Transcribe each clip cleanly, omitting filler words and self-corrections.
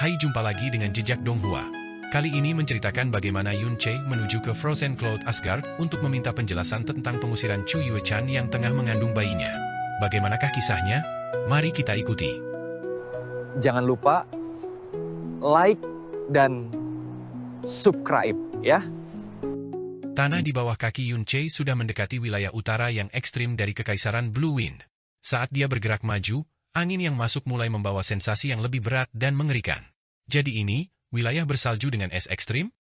Hai, jumpa lagi dengan Jejak Donghua. Kali ini menceritakan bagaimana Yun Che menuju ke Frozen Cloud Asgard untuk meminta penjelasan tentang pengusiran Chu Yue-chan yang tengah mengandung bayinya. Bagaimanakah kisahnya? Mari kita ikuti. Jangan lupa like dan subscribe ya. Tanah di bawah kaki Yun Che sudah mendekati wilayah utara yang ekstrim dari Kekaisaran Blue Wind. Saat dia bergerak maju, angin yang masuk mulai membawa sensasi yang lebih berat dan mengerikan. Jadi ini, wilayah bersalju dengan es ekstrim?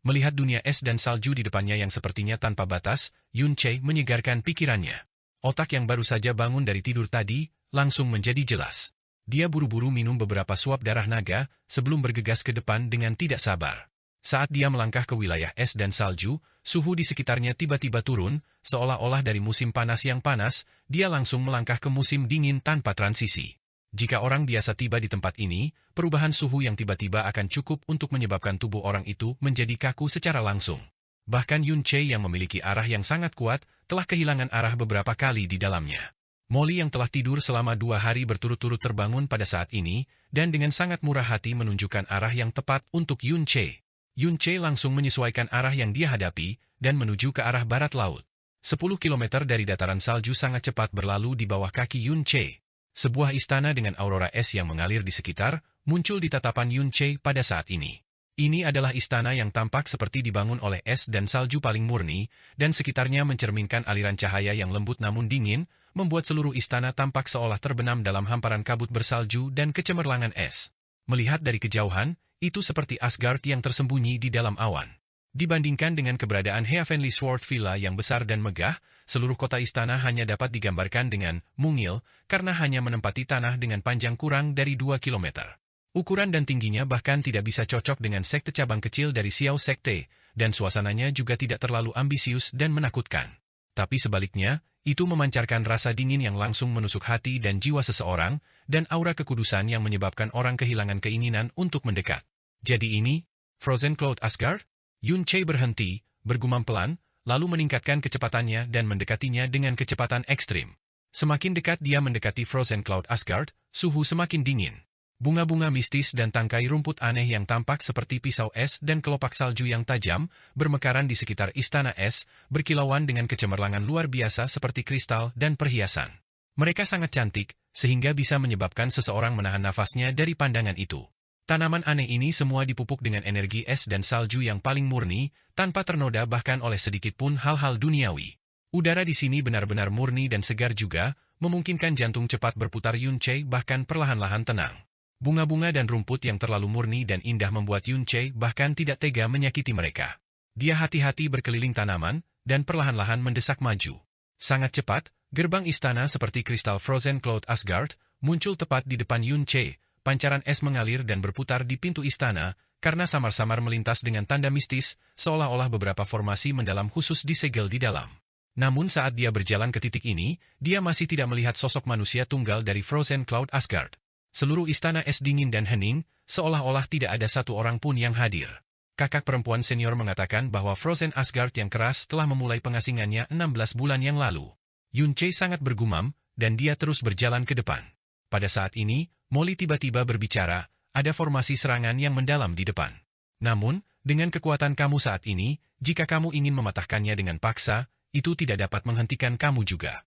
Melihat dunia es dan salju di depannya yang sepertinya tanpa batas, Yun Che menyegarkan pikirannya. Otak yang baru saja bangun dari tidur tadi, langsung menjadi jelas. Dia buru-buru minum beberapa suap darah naga, sebelum bergegas ke depan dengan tidak sabar. Saat dia melangkah ke wilayah es dan salju, suhu di sekitarnya tiba-tiba turun, seolah-olah dari musim panas yang panas, dia langsung melangkah ke musim dingin tanpa transisi. Jika orang biasa tiba di tempat ini, perubahan suhu yang tiba-tiba akan cukup untuk menyebabkan tubuh orang itu menjadi kaku secara langsung. Bahkan Yun Che yang memiliki arah yang sangat kuat, telah kehilangan arah beberapa kali di dalamnya. Molly yang telah tidur selama 2 hari berturut-turut terbangun pada saat ini, dan dengan sangat murah hati menunjukkan arah yang tepat untuk Yun Che. Yun Che langsung menyesuaikan arah yang dia hadapi, dan menuju ke arah barat laut. 10 km dari dataran salju sangat cepat berlalu di bawah kaki Yun Che. Sebuah istana dengan aurora es yang mengalir di sekitar, muncul di tatapan Yun Che pada saat ini. Ini adalah istana yang tampak seperti dibangun oleh es dan salju paling murni, dan sekitarnya mencerminkan aliran cahaya yang lembut namun dingin, membuat seluruh istana tampak seolah terbenam dalam hamparan kabut bersalju dan kecemerlangan es. Melihat dari kejauhan, itu seperti Asgard yang tersembunyi di dalam awan. Dibandingkan dengan keberadaan Heavenly Sword Villa yang besar dan megah, seluruh kota istana hanya dapat digambarkan dengan mungil karena hanya menempati tanah dengan panjang kurang dari 2 km. Ukuran dan tingginya bahkan tidak bisa cocok dengan sekte cabang kecil dari Xiao Sekte, dan suasananya juga tidak terlalu ambisius dan menakutkan. Tapi sebaliknya, itu memancarkan rasa dingin yang langsung menusuk hati dan jiwa seseorang, dan aura kekudusan yang menyebabkan orang kehilangan keinginan untuk mendekat. Jadi ini, Frozen Cloud Asgard? Yun Che berhenti, bergumam pelan, lalu meningkatkan kecepatannya dan mendekatinya dengan kecepatan ekstrim. Semakin dekat dia mendekati Frozen Cloud Asgard, suhu semakin dingin. Bunga-bunga mistis dan tangkai rumput aneh yang tampak seperti pisau es dan kelopak salju yang tajam, bermekaran di sekitar istana es, berkilauan dengan kecemerlangan luar biasa seperti kristal dan perhiasan. Mereka sangat cantik, sehingga bisa menyebabkan seseorang menahan nafasnya dari pandangan itu. Tanaman aneh ini semua dipupuk dengan energi es dan salju yang paling murni, tanpa ternoda bahkan oleh sedikit pun hal-hal duniawi. Udara di sini benar-benar murni dan segar juga, memungkinkan jantung cepat berputar Yun Che bahkan perlahan-lahan tenang. Bunga-bunga dan rumput yang terlalu murni dan indah membuat Yun Che bahkan tidak tega menyakiti mereka. Dia hati-hati berkeliling tanaman, dan perlahan-lahan mendesak maju. Sangat cepat, gerbang istana seperti kristal Frozen Cloud Asgard, muncul tepat di depan Yun Che. Pancaran es mengalir dan berputar di pintu istana, karena samar-samar melintas dengan tanda mistis, seolah-olah beberapa formasi mendalam khusus disegel di dalam. Namun saat dia berjalan ke titik ini, dia masih tidak melihat sosok manusia tunggal dari Frozen Cloud Asgard. Seluruh istana es dingin dan hening, seolah-olah tidak ada satu orang pun yang hadir. Kakak perempuan senior mengatakan bahwa Frozen Asgard yang keras telah memulai pengasingannya 16 bulan yang lalu. Yun Che sangat bergumam, dan dia terus berjalan ke depan. Pada saat ini, Molly tiba-tiba berbicara, ada formasi serangan yang mendalam di depan. Namun, dengan kekuatan kamu saat ini, jika kamu ingin mematahkannya dengan paksa, itu tidak dapat menghentikan kamu juga.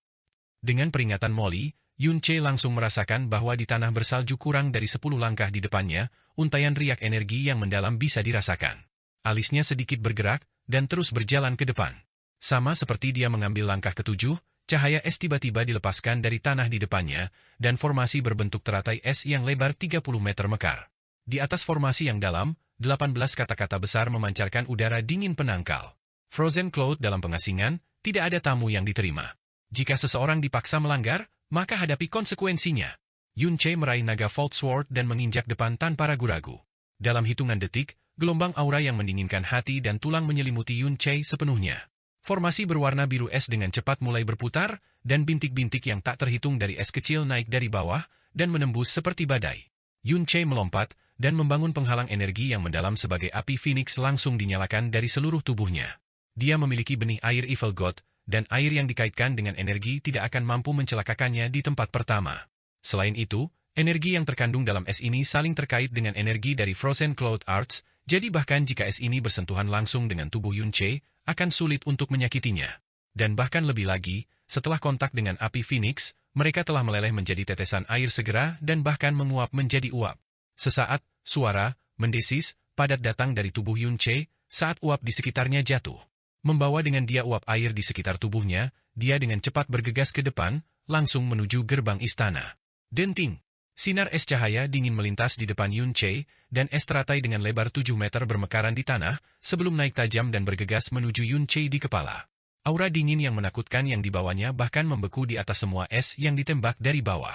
Dengan peringatan Molly, Yun Che langsung merasakan bahwa di tanah bersalju kurang dari 10 langkah di depannya, untaian riak energi yang mendalam bisa dirasakan. Alisnya sedikit bergerak, dan terus berjalan ke depan. Sama seperti dia mengambil langkah ketujuh, cahaya es tiba-tiba dilepaskan dari tanah di depannya, dan formasi berbentuk teratai es yang lebar 30 meter mekar. Di atas formasi yang dalam, 18 kata-kata besar memancarkan udara dingin penangkal. Frozen Cloud dalam pengasingan, tidak ada tamu yang diterima. Jika seseorang dipaksa melanggar, maka hadapi konsekuensinya. Yun Che meraih naga Fault Sword dan menginjak depan tanpa ragu-ragu. Dalam hitungan detik, gelombang aura yang mendinginkan hati dan tulang menyelimuti Yun Che sepenuhnya. Formasi berwarna biru es dengan cepat mulai berputar, dan bintik-bintik yang tak terhitung dari es kecil naik dari bawah, dan menembus seperti badai. Yun Che melompat, dan membangun penghalang energi yang mendalam sebagai api Phoenix langsung dinyalakan dari seluruh tubuhnya. Dia memiliki benih air Evil God, dan air yang dikaitkan dengan energi tidak akan mampu mencelakakannya di tempat pertama. Selain itu, Energi yang terkandung dalam es ini saling terkait dengan energi dari Frozen Cloud Arts, jadi bahkan jika es ini bersentuhan langsung dengan tubuh Yunche, akan sulit untuk menyakitinya. Dan bahkan lebih lagi, setelah kontak dengan api Phoenix, mereka telah meleleh menjadi tetesan air segera dan bahkan menguap menjadi uap. Sesaat, suara, mendesis, padat datang dari tubuh Yunche saat uap di sekitarnya jatuh. Membawa dengan dia uap air di sekitar tubuhnya, dia dengan cepat bergegas ke depan, langsung menuju gerbang istana. Denting! Sinar es cahaya dingin melintas di depan Yunche, dan es teratai dengan lebar 7 meter bermekaran di tanah, sebelum naik tajam dan bergegas menuju Yunche di kepala. Aura dingin yang menakutkan yang dibawanya bahkan membeku di atas semua es yang ditembak dari bawah.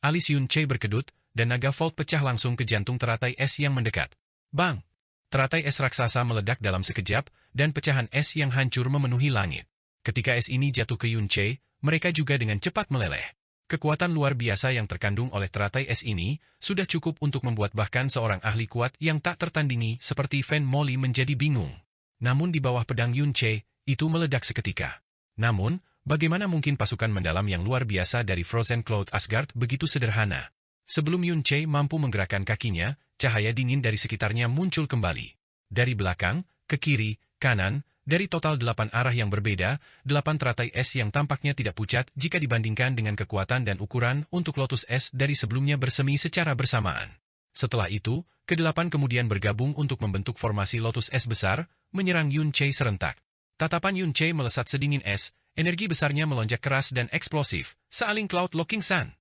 Alis Yunche berkedut, dan naga Volt pecah langsung ke jantung teratai es yang mendekat. Bang! Teratai es raksasa meledak dalam sekejap, dan pecahan es yang hancur memenuhi langit. Ketika es ini jatuh ke Yunche, mereka juga dengan cepat meleleh. Kekuatan luar biasa yang terkandung oleh teratai es ini sudah cukup untuk membuat bahkan seorang ahli kuat yang tak tertandingi seperti Fan Molly menjadi bingung. Namun di bawah pedang Yunche, itu meledak seketika. Namun, bagaimana mungkin pasukan mendalam yang luar biasa dari Frozen Cloud Asgard begitu sederhana? Sebelum Yunche mampu menggerakkan kakinya, cahaya dingin dari sekitarnya muncul kembali. Dari belakang, ke kiri, kanan, dari total 8 arah yang berbeda, 8 teratai es yang tampaknya tidak pucat jika dibandingkan dengan kekuatan dan ukuran untuk Lotus es dari sebelumnya bersemi secara bersamaan. Setelah itu, ke-8 kemudian bergabung untuk membentuk formasi Lotus es besar, menyerang Yunche serentak. Tatapan Yunche melesat sedingin es, energi besarnya melonjak keras dan eksplosif, sealing Cloud Locking Sun.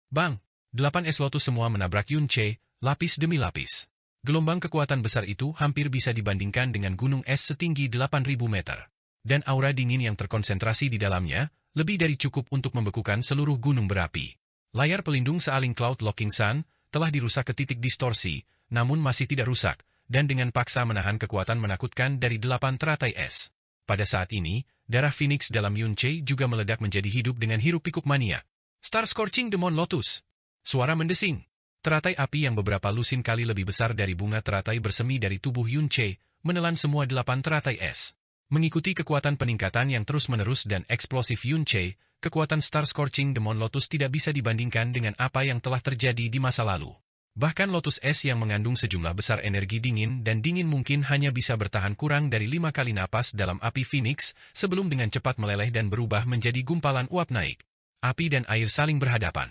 Bang! 8 es Lotus semua menabrak Yunche, lapis demi lapis. Gelombang kekuatan besar itu hampir bisa dibandingkan dengan gunung es setinggi 8.000 meter. Dan aura dingin yang terkonsentrasi di dalamnya, lebih dari cukup untuk membekukan seluruh gunung berapi. Layar pelindung sealing Cloud Locking Sun telah dirusak ke titik distorsi, namun masih tidak rusak, dan dengan paksa menahan kekuatan menakutkan dari 8 teratai es. Pada saat ini, darah Phoenix dalam Yunche juga meledak menjadi hidup dengan hiruk-pikuk maniak. Star Scorching Demon Lotus! Suara mendesing. Teratai api yang beberapa lusin kali lebih besar dari bunga teratai bersemi dari tubuh Yunche, menelan semua 8 teratai es. Mengikuti kekuatan peningkatan yang terus-menerus dan eksplosif Yunche, kekuatan Star Scorching Demon Lotus tidak bisa dibandingkan dengan apa yang telah terjadi di masa lalu. Bahkan Lotus es yang mengandung sejumlah besar energi dingin dan dingin mungkin hanya bisa bertahan kurang dari 5 kali napas dalam api Phoenix, sebelum dengan cepat meleleh dan berubah menjadi gumpalan uap naik. Api dan air saling berhadapan.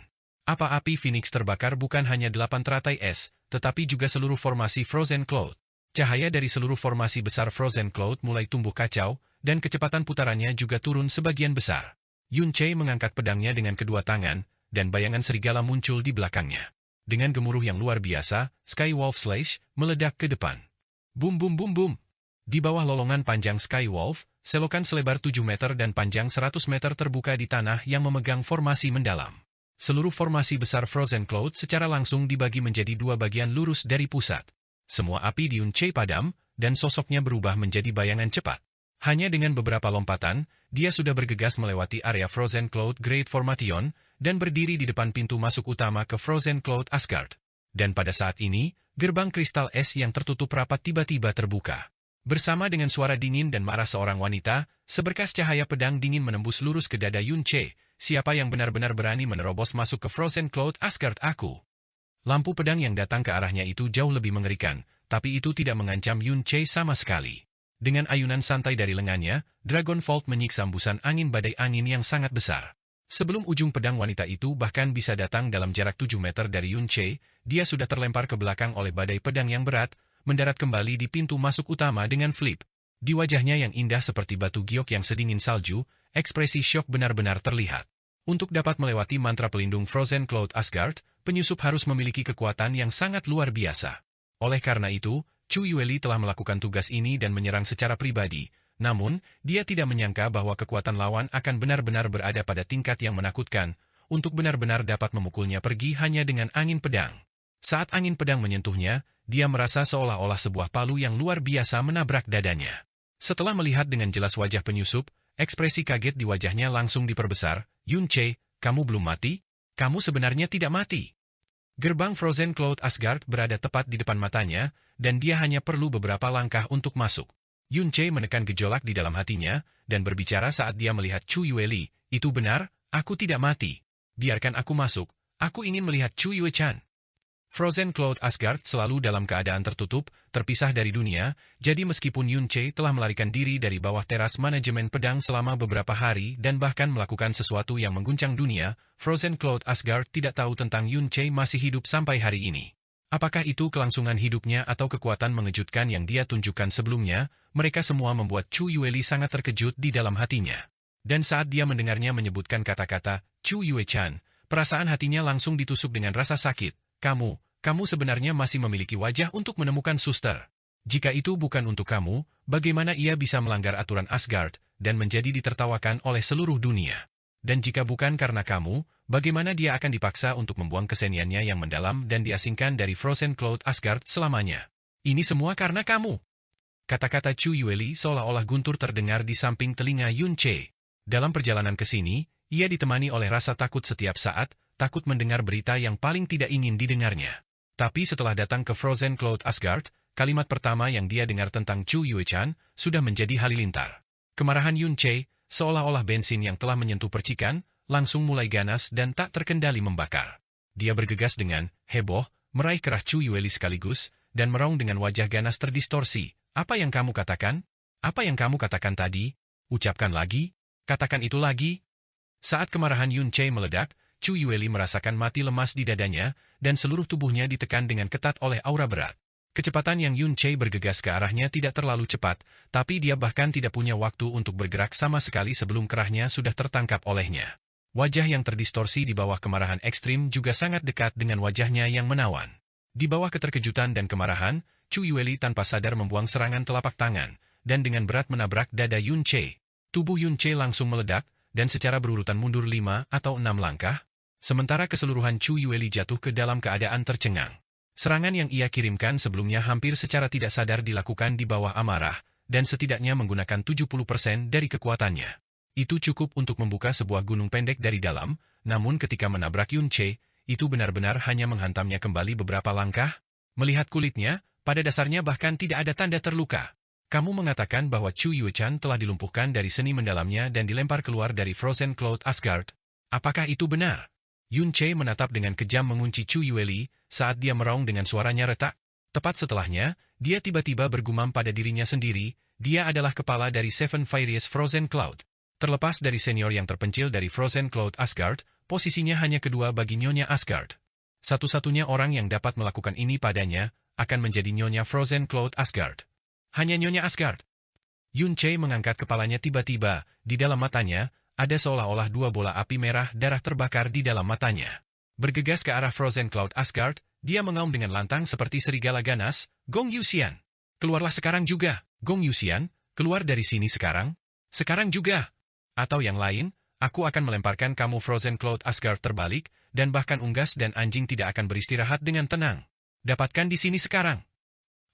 Apa api Phoenix terbakar bukan hanya 8 teratai es, tetapi juga seluruh formasi Frozen Cloud. Cahaya dari seluruh formasi besar Frozen Cloud mulai tumbuh kacau, dan kecepatan putarannya juga turun sebagian besar. Yunche mengangkat pedangnya dengan kedua tangan, dan bayangan serigala muncul di belakangnya. Dengan gemuruh yang luar biasa, Skywolf Slash meledak ke depan. Bum bum bum bum. Di bawah lolongan panjang Skywolf, selokan selebar 7 meter dan panjang 100 meter terbuka di tanah yang memegang formasi mendalam. Seluruh formasi besar Frozen Cloud secara langsung dibagi menjadi 2 bagian lurus dari pusat. Semua api di Yunche padam, dan sosoknya berubah menjadi bayangan cepat. Hanya dengan beberapa lompatan, dia sudah bergegas melewati area Frozen Cloud Great Formation, dan berdiri di depan pintu masuk utama ke Frozen Cloud Asgard. Dan pada saat ini, gerbang kristal es yang tertutup rapat tiba-tiba terbuka. Bersama dengan suara dingin dan marah seorang wanita, seberkas cahaya pedang dingin menembus lurus ke dada Yunche. Siapa yang benar-benar berani menerobos masuk ke Frozen Cloud Asgard aku? Lampu pedang yang datang ke arahnya itu jauh lebih mengerikan, tapi itu tidak mengancam Yunche sama sekali. Dengan ayunan santai dari lengannya, Dragon Volt menyiksa hembusan angin badai angin yang sangat besar. Sebelum ujung pedang wanita itu bahkan bisa datang dalam jarak 7 meter dari Yunche, dia sudah terlempar ke belakang oleh badai pedang yang berat, mendarat kembali di pintu masuk utama dengan flip. Di wajahnya yang indah seperti batu giok yang sedingin salju, ekspresi syok benar-benar terlihat. Untuk dapat melewati mantra pelindung Frozen Cloud Asgard, penyusup harus memiliki kekuatan yang sangat luar biasa. Oleh karena itu, Chu Yueli telah melakukan tugas ini dan menyerang secara pribadi, namun, dia tidak menyangka bahwa kekuatan lawan akan benar-benar berada pada tingkat yang menakutkan, untuk benar-benar dapat memukulnya pergi hanya dengan angin pedang. Saat angin pedang menyentuhnya, dia merasa seolah-olah sebuah palu yang luar biasa menabrak dadanya. Setelah melihat dengan jelas wajah penyusup, ekspresi kaget di wajahnya langsung diperbesar. Yunche, kamu belum mati? Kamu sebenarnya tidak mati. Gerbang Frozen Cloud Asgard berada tepat di depan matanya, dan dia hanya perlu beberapa langkah untuk masuk. Yunche menekan gejolak di dalam hatinya, dan berbicara saat dia melihat Chu Yueli, itu benar, aku tidak mati. Biarkan aku masuk, Aku ingin melihat Chu Yue-chan. Frozen Cloud Asgard selalu dalam keadaan tertutup, terpisah dari dunia, jadi meskipun Yun Che telah melarikan diri dari bawah teras manajemen pedang selama beberapa hari dan bahkan melakukan sesuatu yang mengguncang dunia, Frozen Cloud Asgard tidak tahu tentang Yun Che masih hidup sampai hari ini. Apakah itu kelangsungan hidupnya atau kekuatan mengejutkan yang dia tunjukkan sebelumnya, mereka semua membuat Chu Yueli sangat terkejut di dalam hatinya. Dan saat dia mendengarnya menyebutkan kata-kata, Chu Yue-chan, perasaan hatinya langsung ditusuk dengan rasa sakit. Kamu sebenarnya masih memiliki wajah untuk menemukan suster. Jika itu bukan untuk kamu, bagaimana ia bisa melanggar aturan Asgard dan menjadi ditertawakan oleh seluruh dunia? Dan jika bukan karena kamu, bagaimana dia akan dipaksa untuk membuang keseniannya yang mendalam dan diasingkan dari Frozen Cloud Asgard selamanya? Ini semua karena kamu. Kata-kata Chu Yueli seolah-olah guntur terdengar di samping telinga Yun Che. Dalam perjalanan ke sini, ia ditemani oleh rasa takut setiap saat, takut mendengar berita yang paling tidak ingin didengarnya. Tapi setelah datang ke Frozen Cloud Asgard, kalimat pertama yang dia dengar tentang Chu Yue-chan sudah menjadi halilintar. Kemarahan Yun Che, seolah-olah bensin yang telah menyentuh percikan, langsung mulai ganas dan tak terkendali membakar. Dia bergegas dengan heboh, meraih kerah Chu Yueli sekaligus, dan meraung dengan wajah ganas terdistorsi. Apa yang kamu katakan? Apa yang kamu katakan tadi? Ucapkan lagi? Katakan itu lagi? Saat kemarahan Yun Che meledak, Chu Yueli merasakan mati lemas di dadanya, dan seluruh tubuhnya ditekan dengan ketat oleh aura berat. Kecepatan yang Yun Che bergegas ke arahnya tidak terlalu cepat, tapi dia bahkan tidak punya waktu untuk bergerak sama sekali sebelum kerahnya sudah tertangkap olehnya. Wajah yang terdistorsi di bawah kemarahan ekstrim juga sangat dekat dengan wajahnya yang menawan. Di bawah keterkejutan dan kemarahan, Chu Yueli tanpa sadar membuang serangan telapak tangan, dan dengan berat menabrak dada Yun Che. Tubuh Yun Che langsung meledak, dan secara berurutan mundur 5 atau 6 langkah, sementara keseluruhan Chu Yueli jatuh ke dalam keadaan tercengang. Serangan yang ia kirimkan sebelumnya hampir secara tidak sadar dilakukan di bawah amarah, dan setidaknya menggunakan 70% dari kekuatannya. Itu cukup untuk membuka sebuah gunung pendek dari dalam, namun ketika menabrak Yun Che, itu benar-benar hanya menghantamnya kembali beberapa langkah. Melihat kulitnya, pada dasarnya bahkan tidak ada tanda terluka. Kamu mengatakan bahwa Chu Yue-chan telah dilumpuhkan dari seni mendalamnya dan dilempar keluar dari Frozen Cloud Asgard. Apakah itu benar? Yun Che menatap dengan kejam mengunci Chu Yueli saat dia meraung dengan suaranya retak. Tepat setelahnya, dia tiba-tiba bergumam pada dirinya sendiri, dia adalah kepala dari Seven Furious Frozen Cloud. Terlepas dari senior yang terpencil dari Frozen Cloud Asgard, posisinya hanya kedua bagi Nyonya Asgard. Satu-satunya orang yang dapat melakukan ini padanya, akan menjadi Nyonya Frozen Cloud Asgard. Hanya Nyonya Asgard. Yun Che mengangkat kepalanya tiba-tiba, di dalam matanya, ada seolah-olah 2 bola api merah darah terbakar di dalam matanya. Bergegas ke arah Frozen Cloud Asgard, dia mengaum dengan lantang seperti serigala ganas, Gong Yuxian. Keluarlah sekarang juga, Gong Yuxian, keluar dari sini sekarang. Sekarang juga. Atau yang lain, aku akan melemparkan kamu Frozen Cloud Asgard terbalik, dan bahkan unggas dan anjing tidak akan beristirahat dengan tenang. Dapatkan di sini sekarang.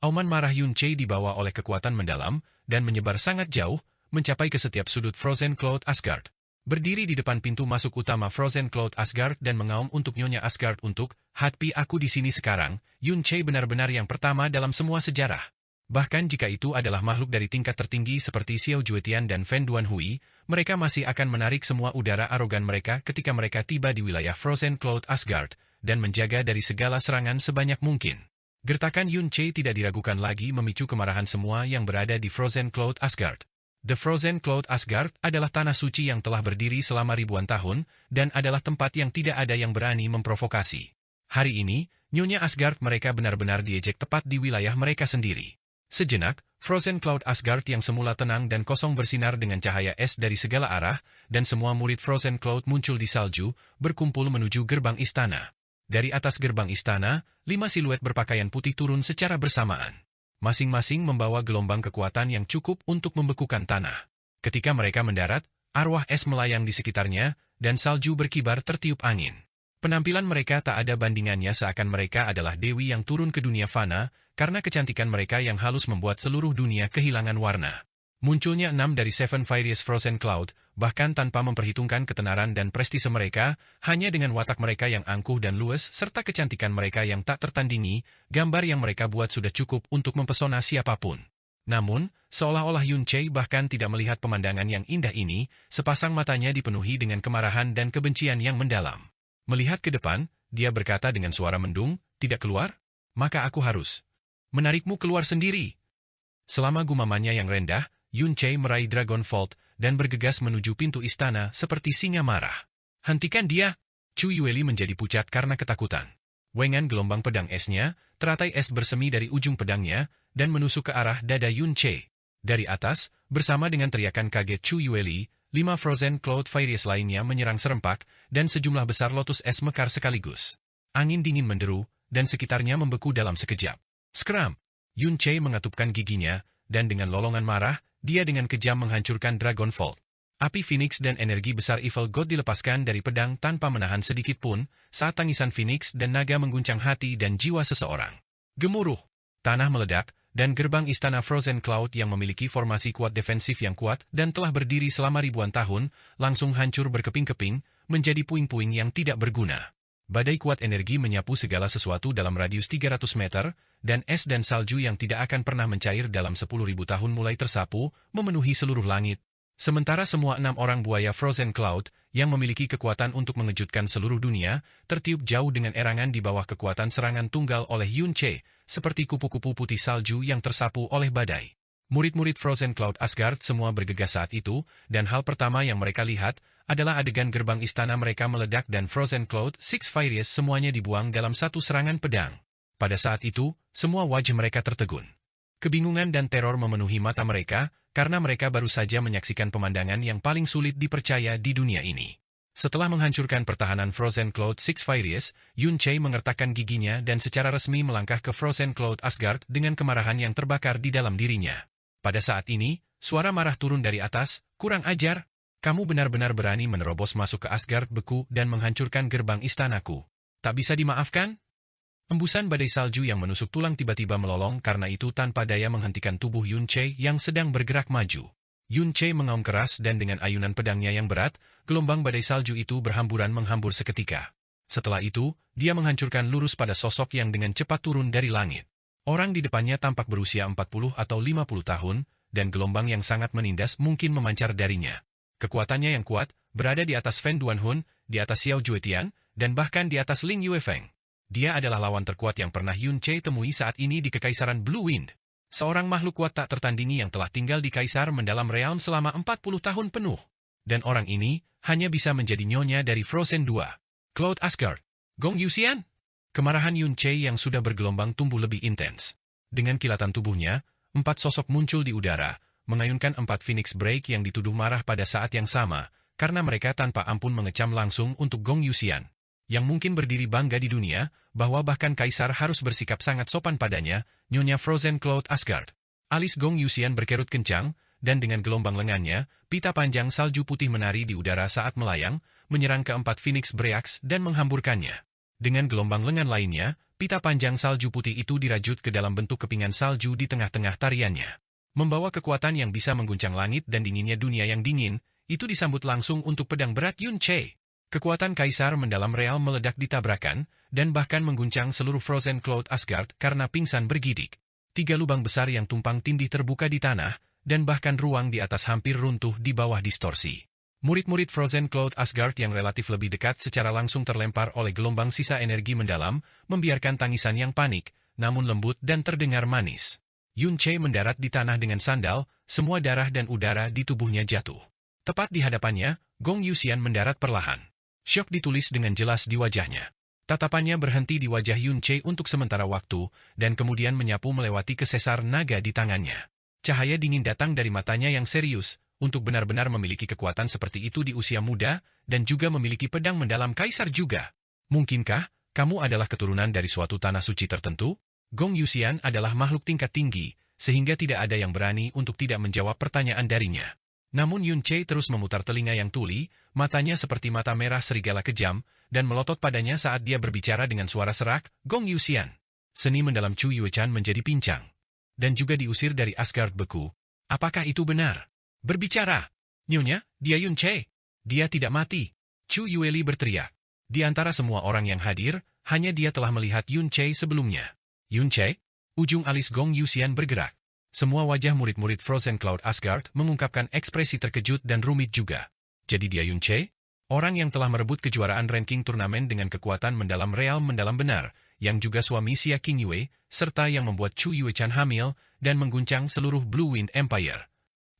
Auman marah Yun Che dibawa oleh kekuatan mendalam, dan menyebar sangat jauh, mencapai ke setiap sudut Frozen Cloud Asgard. Berdiri di depan pintu masuk utama Frozen Cloud Asgard dan mengaum untuk Nyonya Asgard untuk, "Hati aku di sini sekarang," Yun Che benar-benar yang pertama dalam semua sejarah. Bahkan jika itu adalah makhluk dari tingkat tertinggi seperti Xiao Juetian dan Fen Duanhui, mereka masih akan menarik semua udara arogan mereka ketika mereka tiba di wilayah Frozen Cloud Asgard, dan menjaga dari segala serangan sebanyak mungkin. Gertakan Yun Che tidak diragukan lagi memicu kemarahan semua yang berada di Frozen Cloud Asgard. The Frozen Cloud Asgard adalah tanah suci yang telah berdiri selama ribuan tahun, dan adalah tempat yang tidak ada yang berani memprovokasi. Hari ini, Nyonya Asgard mereka benar-benar diejek tepat di wilayah mereka sendiri. Sejenak, Frozen Cloud Asgard yang semula tenang dan kosong bersinar dengan cahaya es dari segala arah, dan semua murid Frozen Cloud muncul di salju, berkumpul menuju gerbang istana. Dari atas gerbang istana, 5 siluet berpakaian putih turun secara bersamaan. Masing-masing membawa gelombang kekuatan yang cukup untuk membekukan tanah. Ketika mereka mendarat, arwah es melayang di sekitarnya, dan salju berkibar tertiup angin. Penampilan mereka tak ada bandingannya seakan mereka adalah dewi yang turun ke dunia fana, karena kecantikan mereka yang halus membuat seluruh dunia kehilangan warna. Munculnya 6 dari Seven Furious Frozen Cloud, bahkan tanpa memperhitungkan ketenaran dan prestise mereka, hanya dengan watak mereka yang angkuh dan luwes serta kecantikan mereka yang tak tertandingi, gambar yang mereka buat sudah cukup untuk mempesona siapapun. Namun, seolah-olah Yun Che bahkan tidak melihat pemandangan yang indah ini, sepasang matanya dipenuhi dengan kemarahan dan kebencian yang mendalam. Melihat ke depan, dia berkata dengan suara mendung, tidak keluar? Maka aku harus menarikmu keluar sendiri. Selama gumamannya yang rendah, Yun Che meraih Dragon Vault dan bergegas menuju pintu istana seperti singa marah. Hentikan dia! Chu Yueli menjadi pucat karena ketakutan. Wengan gelombang pedang esnya, teratai es bersemi dari ujung pedangnya, dan menusuk ke arah dada Yun Che. Dari atas, bersama dengan teriakan kaget Chu Yueli, 5 Frozen Cloud Fairies lainnya menyerang serempak, dan sejumlah besar lotus es mekar sekaligus. Angin dingin menderu, dan sekitarnya membeku dalam sekejap. Skram! Yun Che mengatupkan giginya, dan dengan lolongan marah, dia dengan kejam menghancurkan Dragon Vault. Api Phoenix dan energi besar Evil God dilepaskan dari pedang tanpa menahan sedikit pun, saat tangisan Phoenix dan naga mengguncang hati dan jiwa seseorang. Gemuruh! Tanah meledak, dan gerbang istana Frozen Cloud yang memiliki formasi kuat defensif yang kuat dan telah berdiri selama ribuan tahun, langsung hancur berkeping-keping, menjadi puing-puing yang tidak berguna. Badai kuat energi menyapu segala sesuatu dalam radius 300 meter, dan es dan salju yang tidak akan pernah mencair dalam 10.000 tahun mulai tersapu, memenuhi seluruh langit. Sementara semua 6 orang buaya Frozen Cloud, yang memiliki kekuatan untuk mengejutkan seluruh dunia, tertiup jauh dengan erangan di bawah kekuatan serangan tunggal oleh Yun Che, seperti kupu-kupu putih salju yang tersapu oleh badai. Murid-murid Frozen Cloud Asgard semua bergegas saat itu, dan hal pertama yang mereka lihat, adalah adegan gerbang istana mereka meledak dan Frozen Cloud Six Fairies semuanya dibuang dalam satu serangan pedang. Pada saat itu, semua wajah mereka tertegun. Kebingungan dan teror memenuhi mata mereka, karena mereka baru saja menyaksikan pemandangan yang paling sulit dipercaya di dunia ini. Setelah menghancurkan pertahanan Frozen Cloud Six Fairies, Yun Che mengertakkan giginya dan secara resmi melangkah ke Frozen Cloud Asgard dengan kemarahan yang terbakar di dalam dirinya. Pada saat ini, suara marah turun dari atas, kurang ajar, kamu benar-benar berani menerobos masuk ke Asgard beku dan menghancurkan gerbang istanaku. Tak bisa dimaafkan? Embusan badai salju yang menusuk tulang tiba-tiba melolong karena itu tanpa daya menghentikan tubuh Yun Che yang sedang bergerak maju. Yun Che mengaum keras dan dengan ayunan pedangnya yang berat, gelombang badai salju itu berhamburan menghambur seketika. Setelah itu, dia menghancurkan lurus pada sosok yang dengan cepat turun dari langit. Orang di depannya tampak berusia 40 atau 50 tahun, dan gelombang yang sangat menindas mungkin memancar darinya. Kekuatannya yang kuat, berada di atas Fen Duanhun, di atas Xiao Juetian, dan bahkan di atas Ling Yuefeng. Dia adalah lawan terkuat yang pernah Yun Che temui saat ini di Kekaisaran Blue Wind. Seorang makhluk kuat tak tertandingi yang telah tinggal di Kaisar Mendalam Realm selama 40 tahun penuh. Dan orang ini hanya bisa menjadi nyonya dari Frozen 2. Cloud Asgard. Gong Yuxian? Kemarahan Yun Che yang sudah bergelombang tumbuh lebih intens. Dengan kilatan tubuhnya, 4 sosok muncul di udara, mengayunkan 4 Phoenix Break yang dituduh marah pada saat yang sama, karena mereka tanpa ampun mengecam langsung untuk Gong Yuxian. Yang mungkin berdiri bangga di dunia, bahwa bahkan Kaisar harus bersikap sangat sopan padanya, Nyonya Frozen Cloud Asgard. Alis Gong Yuxian berkerut kencang, dan dengan gelombang lengannya, pita panjang salju putih menari di udara saat melayang, menyerang keempat Phoenix Breaks dan menghamburkannya. Dengan gelombang lengan lainnya, pita panjang salju putih itu dirajut ke dalam bentuk kepingan salju di tengah-tengah tariannya. Membawa kekuatan yang bisa mengguncang langit dan dinginnya dunia yang dingin, itu disambut langsung untuk pedang berat Yun Che. Kekuatan Kaisar Mendalam Realm meledak di tabrakan, dan bahkan mengguncang seluruh Frozen Cloud Asgard karena pingsan bergidik. 3 lubang besar yang tumpang tindih terbuka di tanah, dan bahkan ruang di atas hampir runtuh di bawah distorsi. Murid-murid Frozen Cloud Asgard yang relatif lebih dekat secara langsung terlempar oleh gelombang sisa energi mendalam, membiarkan tangisan yang panik, namun lembut dan terdengar manis. Yun Che mendarat di tanah dengan sandal, semua darah dan udara di tubuhnya jatuh. Tepat di hadapannya, Gong Yuxian mendarat perlahan. Syok ditulis dengan jelas di wajahnya. Tatapannya berhenti di wajah Yun Che untuk sementara waktu, dan kemudian menyapu melewati kesesar naga di tangannya. Cahaya dingin datang dari matanya yang serius, untuk benar-benar memiliki kekuatan seperti itu di usia muda, dan juga memiliki pedang mendalam Kaisar juga. Mungkinkah, kamu adalah keturunan dari suatu tanah suci tertentu? Gong Yuxian adalah makhluk tingkat tinggi, sehingga tidak ada yang berani untuk tidak menjawab pertanyaan darinya. Namun Yun Che terus memutar telinga yang tuli, matanya seperti mata merah serigala kejam, dan melotot padanya saat dia berbicara dengan suara serak, Gong Yuxian. Seni mendalam Chu Yuechan menjadi pincang. Dan juga diusir dari Asgard beku. Apakah itu benar? Berbicara! Nyonya, dia Yun Che. Dia tidak mati. Chu Yueli berteriak. Di antara semua orang yang hadir, hanya dia telah melihat Yun Che sebelumnya. Yun Che? Ujung alis Gong Yuxian bergerak. Semua wajah murid-murid Frozen Cloud Asgard mengungkapkan ekspresi terkejut dan rumit juga. Jadi dia Yun Che? Orang yang telah merebut kejuaraan ranking turnamen dengan kekuatan mendalam benar, yang juga suami Xia Qingyue, serta yang membuat Chu Yuechan hamil dan mengguncang seluruh Blue Wind Empire.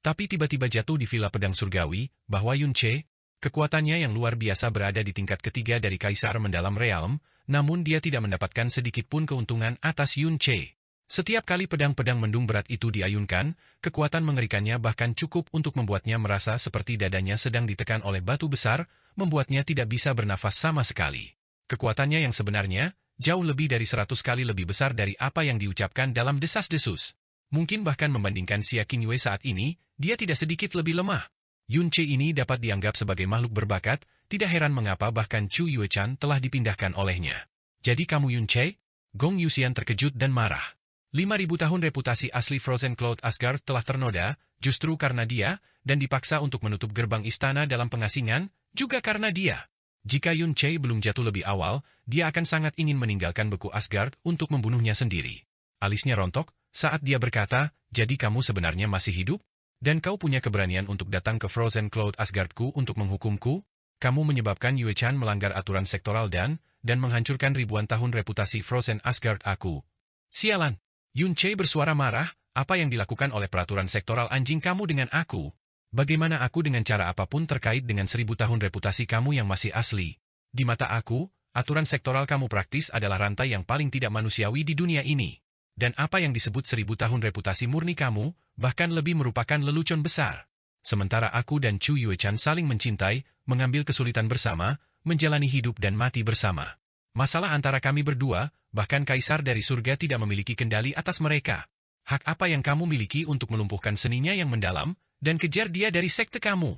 Tapi tiba-tiba jatuh di Villa Pedang Surgawi, bahwa Yun Che, kekuatannya yang luar biasa berada di tingkat ketiga dari Kaisar Mendalam Realm, namun dia tidak mendapatkan sedikit pun keuntungan atas Yun Che. Setiap kali pedang-pedang mendung berat itu diayunkan, kekuatan mengerikannya bahkan cukup untuk membuatnya merasa seperti dadanya sedang ditekan oleh batu besar, membuatnya tidak bisa bernafas sama sekali. Kekuatannya yang sebenarnya, jauh lebih dari 100 kali lebih besar dari apa yang diucapkan dalam desas-desus. Mungkin bahkan membandingkan Xia Qingyue saat ini, dia tidak sedikit lebih lemah. Yun Che ini dapat dianggap sebagai makhluk berbakat, tidak heran mengapa bahkan Chu Yuechan telah dipindahkan olehnya. Jadi kamu Yun Che? Gong Yuxian terkejut dan marah. 5.000 tahun reputasi asli Frozen Cloud Asgard telah ternoda, justru karena dia, dan dipaksa untuk menutup gerbang istana dalam pengasingan, juga karena dia. Jika Yun Che belum jatuh lebih awal, dia akan sangat ingin meninggalkan beku Asgard untuk membunuhnya sendiri. Alisnya rontok, saat dia berkata, jadi kamu sebenarnya masih hidup? Dan kau punya keberanian untuk datang ke Frozen Cloud Asgardku untuk menghukumku? Kamu menyebabkan Yuechan melanggar aturan sektoral dan menghancurkan ribuan tahun reputasi Frozen Asgard aku. Sialan! Yun Che bersuara marah, apa yang dilakukan oleh peraturan sektoral anjing kamu dengan aku? Bagaimana aku dengan cara apapun terkait dengan 1000 tahun reputasi kamu yang masih asli? Di mata aku, aturan sektoral kamu praktis adalah rantai yang paling tidak manusiawi di dunia ini. Dan apa yang disebut 1000 tahun reputasi murni kamu, bahkan lebih merupakan lelucon besar. Sementara aku dan Chu Yuechan saling mencintai, mengambil kesulitan bersama, menjalani hidup dan mati bersama. Masalah antara kami berdua, bahkan Kaisar dari surga tidak memiliki kendali atas mereka. Hak apa yang kamu miliki untuk melumpuhkan seninya yang mendalam, dan kejar dia dari sekte kamu?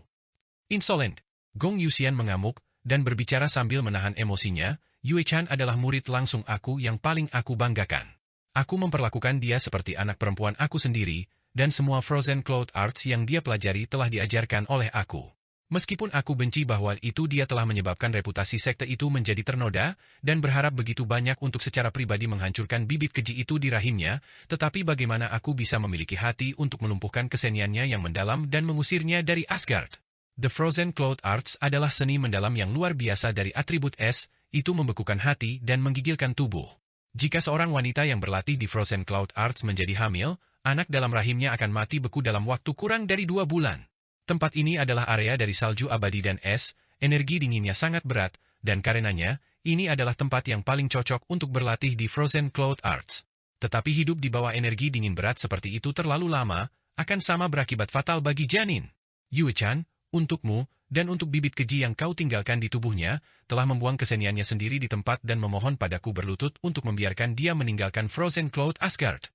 Insolent! Gong Yuxian mengamuk, dan berbicara sambil menahan emosinya, Yuechan adalah murid langsung aku yang paling aku banggakan. Aku memperlakukan dia seperti anak perempuan aku sendiri, dan semua Frozen Cloud Arts yang dia pelajari telah diajarkan oleh aku. Meskipun aku benci bahwa itu dia telah menyebabkan reputasi sekte itu menjadi ternoda, dan berharap begitu banyak untuk secara pribadi menghancurkan bibit keji itu di rahimnya, tetapi bagaimana aku bisa memiliki hati untuk melumpuhkan keseniannya yang mendalam dan mengusirnya dari Asgard? The Frozen Cloud Arts adalah seni mendalam yang luar biasa dari atribut es, itu membekukan hati dan menggigilkan tubuh. Jika seorang wanita yang berlatih di Frozen Cloud Arts menjadi hamil, anak dalam rahimnya akan mati beku dalam waktu kurang dari 2 bulan. Tempat ini adalah area dari salju abadi dan es, energi dinginnya sangat berat, dan karenanya, ini adalah tempat yang paling cocok untuk berlatih di Frozen Cloud Arts. Tetapi hidup di bawah energi dingin berat seperti itu terlalu lama, akan sama berakibat fatal bagi janin. Yuechan, untukmu, dan untuk bibit keji yang kau tinggalkan di tubuhnya, telah membuang keseniannya sendiri di tempat dan memohon padaku berlutut untuk membiarkan dia meninggalkan Frozen Cloud Asgard.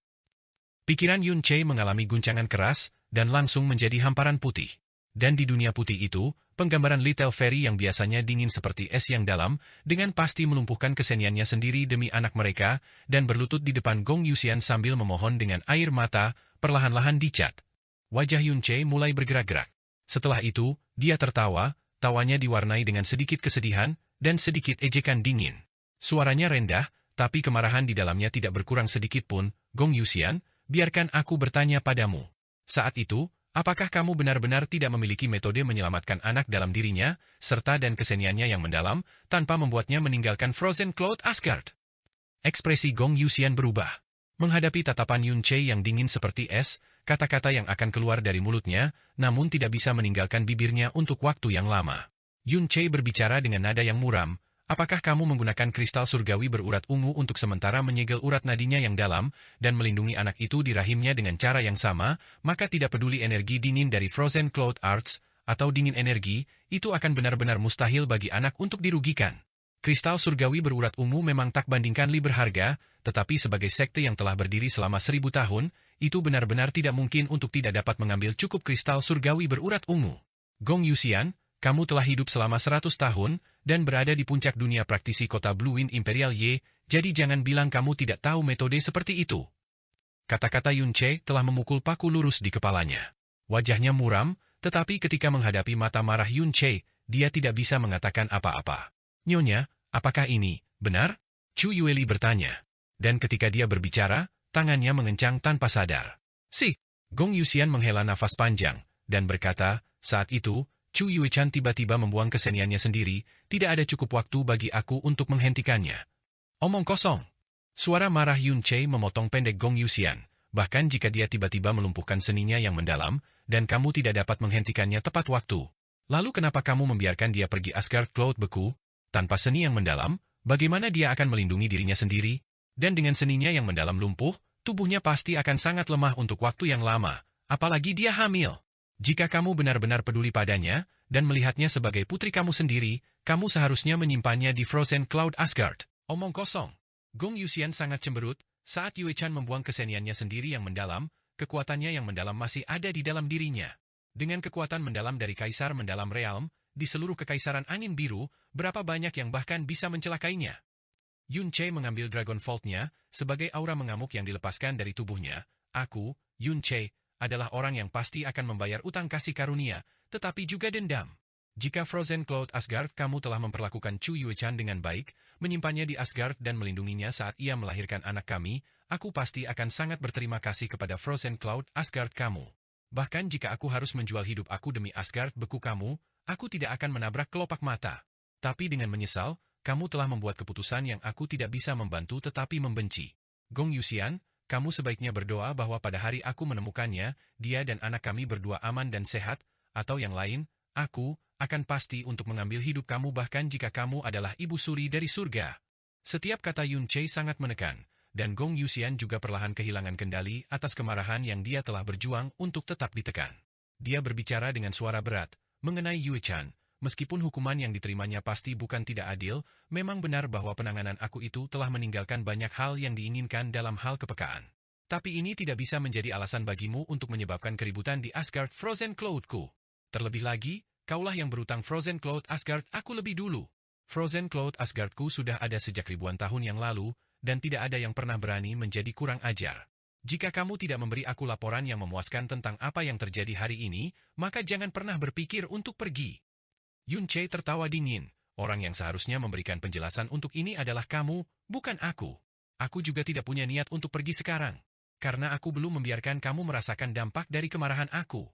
Pikiran Yun Che mengalami guncangan keras, dan langsung menjadi hamparan putih. Dan di dunia putih itu, penggambaran Little Fairy yang biasanya dingin seperti es yang dalam, dengan pasti melumpuhkan keseniannya sendiri demi anak mereka, dan berlutut di depan Gong Yuxian sambil memohon dengan air mata, perlahan-lahan dicat. Wajah Yun Che mulai bergerak-gerak. Setelah itu, dia tertawa, tawanya diwarnai dengan sedikit kesedihan, dan sedikit ejekan dingin. Suaranya rendah, tapi kemarahan di dalamnya tidak berkurang sedikit pun. Gong Yuxian, biarkan aku bertanya padamu. Saat itu, apakah kamu benar-benar tidak memiliki metode menyelamatkan anak dalam dirinya, serta dan keseniannya yang mendalam, tanpa membuatnya meninggalkan Frozen Cloud Asgard? Ekspresi Gong Yuxian berubah. Menghadapi tatapan Yun Che yang dingin seperti es, kata-kata yang akan keluar dari mulutnya, namun tidak bisa meninggalkan bibirnya untuk waktu yang lama. Yun Che berbicara dengan nada yang muram, apakah kamu menggunakan kristal surgawi berurat ungu untuk sementara menyegel urat nadinya yang dalam, dan melindungi anak itu di rahimnya dengan cara yang sama, maka tidak peduli energi dingin dari Frozen Cloud Arts, atau dingin energi, itu akan benar-benar mustahil bagi anak untuk dirugikan. Kristal surgawi berurat ungu memang tak bandingkanli berharga, tetapi sebagai sekte yang telah berdiri selama 1000 tahun, itu benar-benar tidak mungkin untuk tidak dapat mengambil cukup kristal surgawi berurat ungu. Gong Yuxian, kamu telah hidup selama 100 tahun, dan berada di puncak dunia praktisi kota Blue Wind Imperial Y, jadi jangan bilang kamu tidak tahu metode seperti itu. Kata-kata Yun Che telah memukul paku lurus di kepalanya. Wajahnya muram, tetapi ketika menghadapi mata marah Yun Che, dia tidak bisa mengatakan apa-apa. Nyonya, apakah ini benar? Chu Yueli bertanya. Dan ketika dia berbicara, tangannya mengencang tanpa sadar. Gong Yuxian menghela nafas panjang, dan berkata, saat itu, Chu Yuechan tiba-tiba membuang keseniannya sendiri, tidak ada cukup waktu bagi aku untuk menghentikannya. Omong kosong. Suara marah Yun Che memotong pendek Gong Yuxian, bahkan jika dia tiba-tiba melumpuhkan seninya yang mendalam, dan kamu tidak dapat menghentikannya tepat waktu. Lalu kenapa kamu membiarkan dia pergi Asgard Cloud beku? Tanpa seni yang mendalam, bagaimana dia akan melindungi dirinya sendiri? Dan dengan seninya yang mendalam lumpuh, tubuhnya pasti akan sangat lemah untuk waktu yang lama, apalagi dia hamil. Jika kamu benar-benar peduli padanya, dan melihatnya sebagai putri kamu sendiri, kamu seharusnya menyimpannya di Frozen Cloud Asgard. Omong kosong. Gong Yuxian sangat cemberut, saat Yuechan membuang keseniannya sendiri yang mendalam, kekuatannya yang mendalam masih ada di dalam dirinya. Dengan kekuatan mendalam dari Kaisar Mendalam Realm, di seluruh Kekaisaran Angin Biru, berapa banyak yang bahkan bisa mencelakainya. Yun Che mengambil Dragon Vault-nya, sebagai aura mengamuk yang dilepaskan dari tubuhnya. Aku, Yun Che, adalah orang yang pasti akan membayar utang kasih karunia, tetapi juga dendam. Jika Frozen Cloud Asgard kamu telah memperlakukan Chu Yuechan dengan baik, menyimpannya di Asgard dan melindunginya saat ia melahirkan anak kami, aku pasti akan sangat berterima kasih kepada Frozen Cloud Asgard kamu. Bahkan jika aku harus menjual hidup aku demi Asgard beku kamu, aku tidak akan menabrak kelopak mata. Tapi dengan menyesal, kamu telah membuat keputusan yang aku tidak bisa membantu tetapi membenci. Gong Yuxian, kamu sebaiknya berdoa bahwa pada hari aku menemukannya, dia dan anak kami berdua aman dan sehat, atau yang lain, aku akan pasti untuk mengambil hidup kamu bahkan jika kamu adalah ibu suri dari surga. Setiap kata Yun Che sangat menekan, dan Gong Yuxian juga perlahan kehilangan kendali atas kemarahan yang dia telah berjuang untuk tetap ditekan. Dia berbicara dengan suara berat, mengenai Yuechan, meskipun hukuman yang diterimanya pasti bukan tidak adil, memang benar bahwa penanganan aku itu telah meninggalkan banyak hal yang diinginkan dalam hal kepekaan. Tapi ini tidak bisa menjadi alasan bagimu untuk menyebabkan keributan di Asgard Frozen Cloud-ku. Terlebih lagi, kaulah yang berutang Frozen Cloud Asgard aku lebih dulu. Frozen Cloud Asgardku sudah ada sejak ribuan tahun yang lalu, dan tidak ada yang pernah berani menjadi kurang ajar. Jika kamu tidak memberi aku laporan yang memuaskan tentang apa yang terjadi hari ini, maka jangan pernah berpikir untuk pergi. Yun Che tertawa dingin, orang yang seharusnya memberikan penjelasan untuk ini adalah kamu, bukan aku. Aku juga tidak punya niat untuk pergi sekarang, karena aku belum membiarkan kamu merasakan dampak dari kemarahan aku.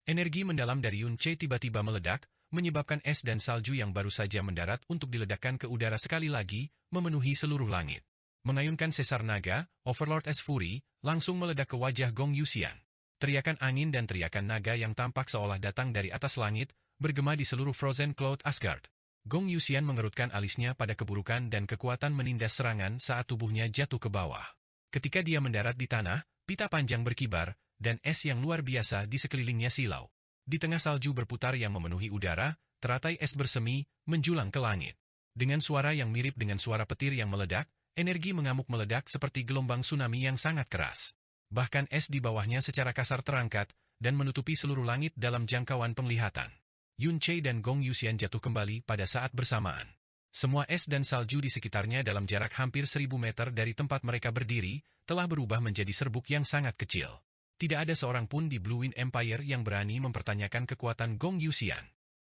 Energi mendalam dari Yun Che tiba-tiba meledak, menyebabkan es dan salju yang baru saja mendarat untuk diledakkan ke udara sekali lagi, memenuhi seluruh langit. Mengayunkan sesar naga, Overlord Es Fury, langsung meledak ke wajah Gong Yuxian. Teriakan angin dan teriakan naga yang tampak seolah datang dari atas langit, bergema di seluruh Frozen Cloud Asgard. Gong Yuxian mengerutkan alisnya pada keburukan dan kekuatan menindas serangan saat tubuhnya jatuh ke bawah. Ketika dia mendarat di tanah, pita panjang berkibar, dan es yang luar biasa di sekelilingnya silau. Di tengah salju berputar yang memenuhi udara, teratai es bersemi, menjulang ke langit. Dengan suara yang mirip dengan suara petir yang meledak, energi mengamuk meledak seperti gelombang tsunami yang sangat keras. Bahkan es di bawahnya secara kasar terangkat, dan menutupi seluruh langit dalam jangkauan penglihatan. Yun Che dan Gong Yuxian jatuh kembali pada saat bersamaan. Semua es dan salju di sekitarnya dalam jarak hampir 1000 meter dari tempat mereka berdiri, telah berubah menjadi serbuk yang sangat kecil. Tidak ada seorang pun di Blue Wind Empire yang berani mempertanyakan kekuatan Gong Yuxian.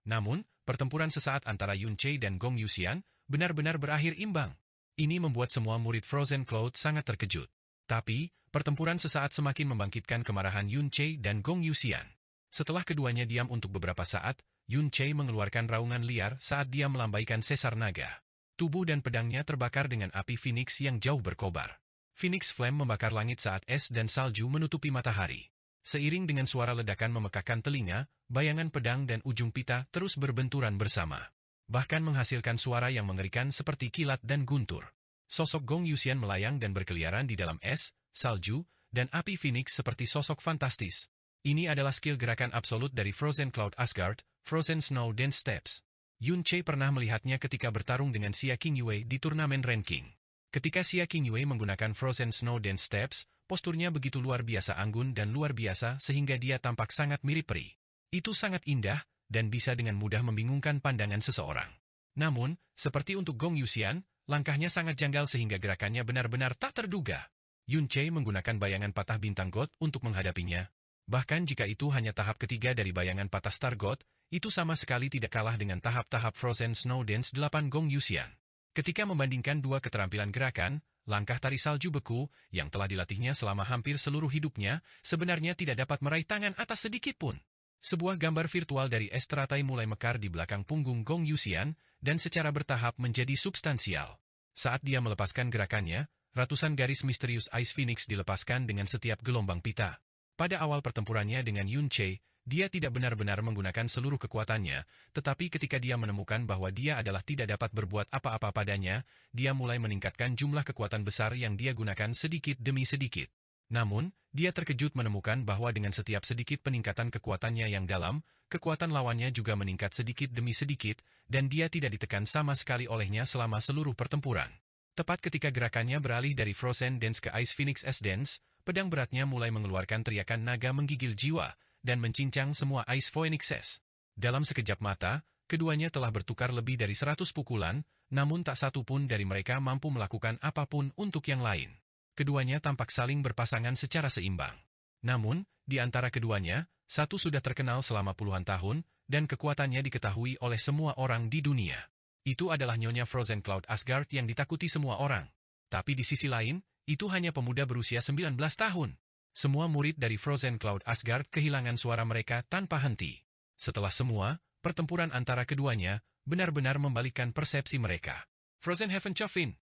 Namun, pertempuran sesaat antara Yun Che dan Gong Yuxian benar-benar berakhir imbang. Ini membuat semua murid Frozen Cloud sangat terkejut. Tapi, pertempuran sesaat semakin membangkitkan kemarahan Yun Che dan Gong Yuxian. Setelah keduanya diam untuk beberapa saat, Yun Che mengeluarkan raungan liar saat dia melambaikan sesar naga. Tubuh dan pedangnya terbakar dengan api Phoenix yang jauh berkobar. Phoenix Flame membakar langit saat es dan salju menutupi matahari. Seiring dengan suara ledakan memekakkan telinga, bayangan pedang dan ujung pita terus berbenturan bersama. Bahkan menghasilkan suara yang mengerikan seperti kilat dan guntur. Sosok Gong Yuxian melayang dan berkeliaran di dalam es, salju, dan api Phoenix seperti sosok fantastis. Ini adalah skill gerakan absolut dari Frozen Cloud Asgard, Frozen Snow Dance Steps. Yun Che pernah melihatnya ketika bertarung dengan Xia Qingyue di turnamen ranking. Ketika Xia Qingyue menggunakan Frozen Snow Dance Steps, posturnya begitu luar biasa anggun dan luar biasa sehingga dia tampak sangat mirip peri. Itu sangat indah, dan bisa dengan mudah membingungkan pandangan seseorang. Namun, seperti untuk Gong Yuxian, langkahnya sangat janggal sehingga gerakannya benar-benar tak terduga. Yun Che menggunakan bayangan patah bintang God untuk menghadapinya. Bahkan jika itu hanya tahap ketiga dari bayangan patah Star God, itu sama sekali tidak kalah dengan tahap-tahap Frozen Snow Dance 8 Gong Yuxian. Ketika membandingkan dua keterampilan gerakan, langkah tari salju beku, yang telah dilatihnya selama hampir seluruh hidupnya, sebenarnya tidak dapat meraih tangan atas sedikit pun. Sebuah gambar virtual dari es teratai mulai mekar di belakang punggung Gong Yuxian, dan secara bertahap menjadi substansial. Saat dia melepaskan gerakannya, ratusan garis misterius Ice Phoenix dilepaskan dengan setiap gelombang pita. Pada awal pertempurannya dengan Yun Che, dia tidak benar-benar menggunakan seluruh kekuatannya, tetapi ketika dia menemukan bahwa dia adalah tidak dapat berbuat apa-apa padanya, dia mulai meningkatkan jumlah kekuatan besar yang dia gunakan sedikit demi sedikit. Namun, dia terkejut menemukan bahwa dengan setiap sedikit peningkatan kekuatannya yang dalam, kekuatan lawannya juga meningkat sedikit demi sedikit, dan dia tidak ditekan sama sekali olehnya selama seluruh pertempuran. Tepat ketika gerakannya beralih dari Frozen Dance ke Ice Phoenix S-Dance, pedang beratnya mulai mengeluarkan teriakan naga menggigil jiwa, dan mencincang semua Ice Phoenixes. Dalam sekejap mata, keduanya telah bertukar lebih dari 100 pukulan, namun tak satu pun dari mereka mampu melakukan apapun untuk yang lain. Keduanya tampak saling berpasangan secara seimbang. Namun, di antara keduanya, satu sudah terkenal selama puluhan tahun, dan kekuatannya diketahui oleh semua orang di dunia. Itu adalah Nyonya Frozen Cloud Asgard yang ditakuti semua orang. Tapi di sisi lain, itu hanya pemuda berusia 19 tahun. Semua murid dari Frozen Cloud Asgard kehilangan suara mereka tanpa henti. Setelah semua, pertempuran antara keduanya benar-benar membalikkan persepsi mereka. Frozen Heaven Coffin.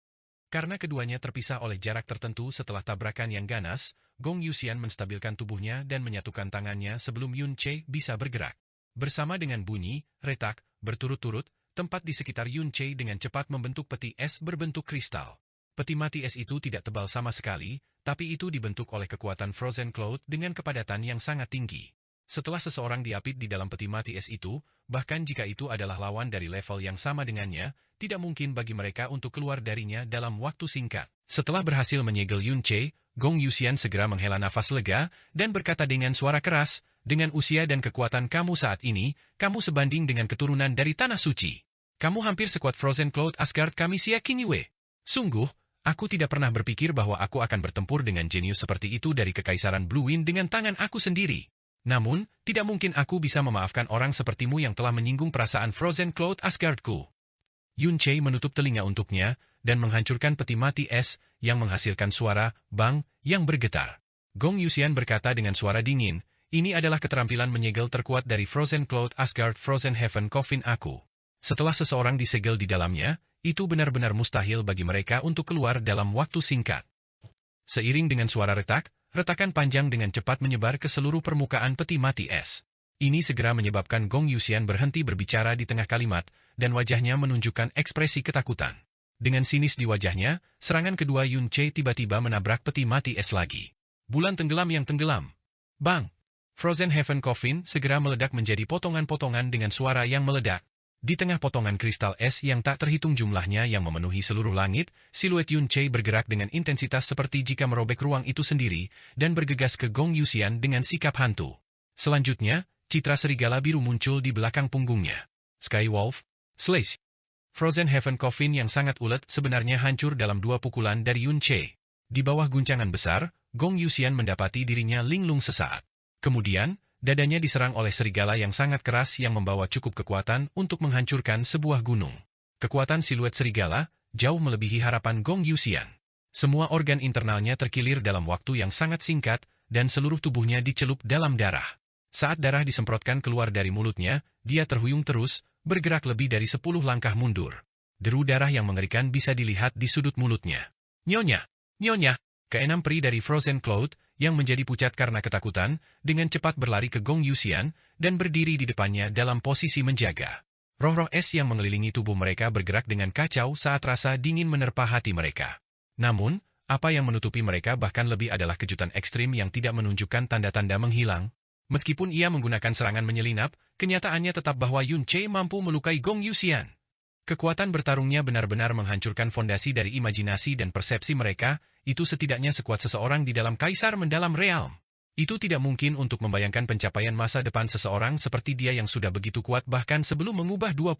Karena keduanya terpisah oleh jarak tertentu setelah tabrakan yang ganas, Gong Yuxian menstabilkan tubuhnya dan menyatukan tangannya sebelum Yun Che bisa bergerak. Bersama dengan bunyi, retak, berturut-turut, tempat di sekitar Yun Che dengan cepat membentuk peti es berbentuk kristal. Peti mati es itu tidak tebal sama sekali, tapi itu dibentuk oleh kekuatan Frozen Cloud dengan kepadatan yang sangat tinggi. Setelah seseorang diapit di dalam peti mati es itu, bahkan jika itu adalah lawan dari level yang sama dengannya, tidak mungkin bagi mereka untuk keluar darinya dalam waktu singkat. Setelah berhasil menyegel Yun Che, Gong Yuxian segera menghela nafas lega, dan berkata dengan suara keras, dengan usia dan kekuatan kamu saat ini, kamu sebanding dengan keturunan dari Tanah Suci. Kamu hampir sekuat Frozen Cloud Asgard kami Xia Qingyue. Sungguh, aku tidak pernah berpikir bahwa aku akan bertempur dengan jenius seperti itu dari Kekaisaran Blue Wind dengan tangan aku sendiri. Namun, tidak mungkin aku bisa memaafkan orang sepertimu yang telah menyinggung perasaan Frozen Cloud Asgardku. Yun Che menutup telinga untuknya, dan menghancurkan peti mati es, yang menghasilkan suara, bang, yang bergetar. Gong Yuxian berkata dengan suara dingin, ini adalah keterampilan menyegel terkuat dari Frozen Cloud Asgard Frozen Heaven Coffin aku. Setelah seseorang disegel di dalamnya, itu benar-benar mustahil bagi mereka untuk keluar dalam waktu singkat. Seiring dengan suara retak, retakan panjang dengan cepat menyebar ke seluruh permukaan peti mati es. Ini segera menyebabkan Gong Yuxian berhenti berbicara di tengah kalimat, dan wajahnya menunjukkan ekspresi ketakutan. Dengan sinis di wajahnya, serangan kedua Yun Che tiba-tiba menabrak peti mati es lagi. Bulan tenggelam yang tenggelam. Bang! Frozen Heaven Coffin segera meledak menjadi potongan-potongan dengan suara yang meledak. Di tengah potongan kristal es yang tak terhitung jumlahnya yang memenuhi seluruh langit, siluet Yun Che bergerak dengan intensitas seperti jika merobek ruang itu sendiri, dan bergegas ke Gong Yuxian dengan sikap hantu. Selanjutnya, citra serigala biru muncul di belakang punggungnya. Skywolf, Slash. Frozen Heaven Coffin yang sangat ulet sebenarnya hancur dalam dua pukulan dari Yun Che. Di bawah guncangan besar, Gong Yuxian mendapati dirinya linglung sesaat. Kemudian, dadanya diserang oleh serigala yang sangat keras yang membawa cukup kekuatan untuk menghancurkan sebuah gunung. Kekuatan siluet serigala jauh melebihi harapan Gong Yuxian. Semua organ internalnya terkilir dalam waktu yang sangat singkat, dan seluruh tubuhnya dicelup dalam darah. Saat darah disemprotkan keluar dari mulutnya, dia terhuyung terus, bergerak lebih dari 10 langkah mundur. Deru darah yang mengerikan bisa dilihat di sudut mulutnya. Nyonya! Nyonya! Keenam peri dari Frozen Cloud, yang menjadi pucat karena ketakutan, dengan cepat berlari ke Gong Yuxian, dan berdiri di depannya dalam posisi menjaga. Roh-roh es yang mengelilingi tubuh mereka bergerak dengan kacau saat rasa dingin menerpa hati mereka. Namun, apa yang menutupi mereka bahkan lebih adalah kejutan ekstrim yang tidak menunjukkan tanda-tanda menghilang. Meskipun ia menggunakan serangan menyelinap, kenyataannya tetap bahwa Yun Che mampu melukai Gong Yuxian. Kekuatan bertarungnya benar-benar menghancurkan fondasi dari imajinasi dan persepsi mereka, itu setidaknya sekuat seseorang di dalam Kaisar Mendalam Realm. Itu tidak mungkin untuk membayangkan pencapaian masa depan seseorang seperti dia yang sudah begitu kuat bahkan sebelum mengubah 20.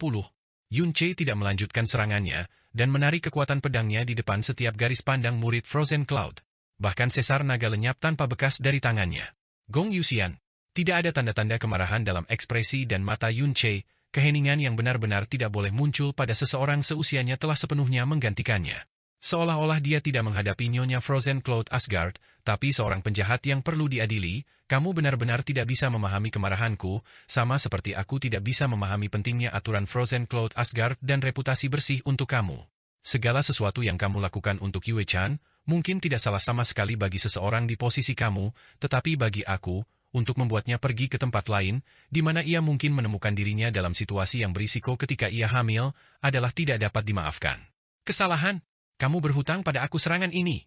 Yun Che tidak melanjutkan serangannya, dan menarik kekuatan pedangnya di depan setiap garis pandang murid Frozen Cloud. Bahkan sesar naga lenyap tanpa bekas dari tangannya. Gong Yuxian. Tidak ada tanda-tanda kemarahan dalam ekspresi dan mata Yun Che. Keheningan yang benar-benar tidak boleh muncul pada seseorang seusianya telah sepenuhnya menggantikannya. Seolah-olah dia tidak menghadapi Nyonya Frozen Cloud Asgard, tapi seorang penjahat yang perlu diadili, kamu benar-benar tidak bisa memahami kemarahanku, sama seperti aku tidak bisa memahami pentingnya aturan Frozen Cloud Asgard dan reputasi bersih untuk kamu. Segala sesuatu yang kamu lakukan untuk Yue-chan, mungkin tidak salah sama sekali bagi seseorang di posisi kamu, tetapi bagi aku, untuk membuatnya pergi ke tempat lain, di mana ia mungkin menemukan dirinya dalam situasi yang berisiko ketika ia hamil, adalah tidak dapat dimaafkan. Kesalahan? Kamu berhutang pada aku serangan ini.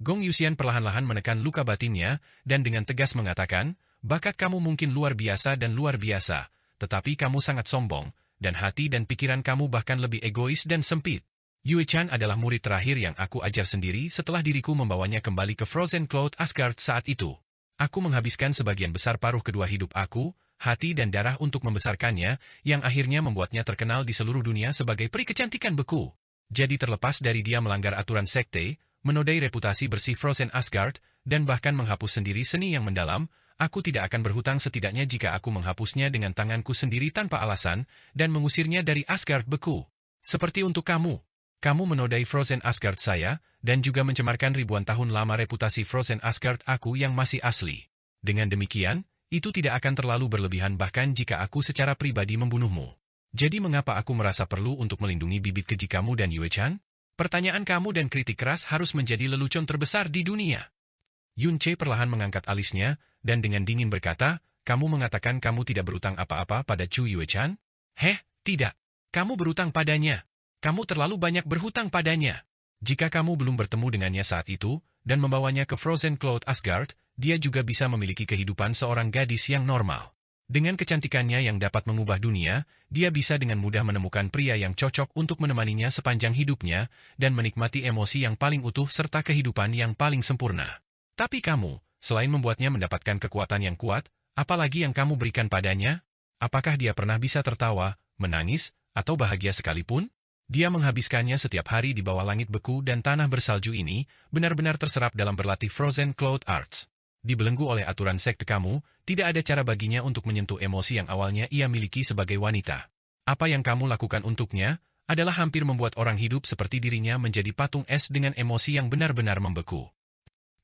Gong Yuxian perlahan-lahan menekan luka batinnya, dan dengan tegas mengatakan, bakat kamu mungkin luar biasa dan luar biasa, tetapi kamu sangat sombong, dan hati dan pikiran kamu bahkan lebih egois dan sempit. Yue-chan adalah murid terakhir yang aku ajar sendiri setelah diriku membawanya kembali ke Frozen Cloud Asgard saat itu. Aku menghabiskan sebagian besar paruh kedua hidup aku, hati dan darah untuk membesarkannya, yang akhirnya membuatnya terkenal di seluruh dunia sebagai peri kecantikan beku. Jadi terlepas dari dia melanggar aturan sekte, menodai reputasi bersih Frozen Asgard, dan bahkan menghapus sendiri seni yang mendalam, aku tidak akan berhutang setidaknya jika aku menghapusnya dengan tanganku sendiri tanpa alasan, dan mengusirnya dari Asgard beku. Seperti untuk kamu. Kamu menodai Frozen Asgard saya, dan juga mencemarkan ribuan tahun lama reputasi Frozen Asgard aku yang masih asli. Dengan demikian, itu tidak akan terlalu berlebihan bahkan jika aku secara pribadi membunuhmu. Jadi mengapa aku merasa perlu untuk melindungi bibit keji kamu dan Yue-chan? Pertanyaan kamu dan kritik keras harus menjadi lelucon terbesar di dunia. Yun-che perlahan mengangkat alisnya, dan dengan dingin berkata, kamu mengatakan kamu tidak berutang apa-apa pada Chu Yue-chan? Tidak. Kamu berutang padanya. Kamu terlalu banyak berhutang padanya. Jika kamu belum bertemu dengannya saat itu, dan membawanya ke Frozen Cloud Asgard, dia juga bisa memiliki kehidupan seorang gadis yang normal. Dengan kecantikannya yang dapat mengubah dunia, dia bisa dengan mudah menemukan pria yang cocok untuk menemaninya sepanjang hidupnya, dan menikmati emosi yang paling utuh serta kehidupan yang paling sempurna. Tapi kamu, selain membuatnya mendapatkan kekuatan yang kuat, apalagi yang kamu berikan padanya? Apakah dia pernah bisa tertawa, menangis, atau bahagia sekalipun? Dia menghabiskannya setiap hari di bawah langit beku dan tanah bersalju ini, benar-benar terserap dalam berlatih Frozen Cloud Arts. Dibelenggu oleh aturan sekte kamu, tidak ada cara baginya untuk menyentuh emosi yang awalnya ia miliki sebagai wanita. Apa yang kamu lakukan untuknya, adalah hampir membuat orang hidup seperti dirinya menjadi patung es dengan emosi yang benar-benar membeku.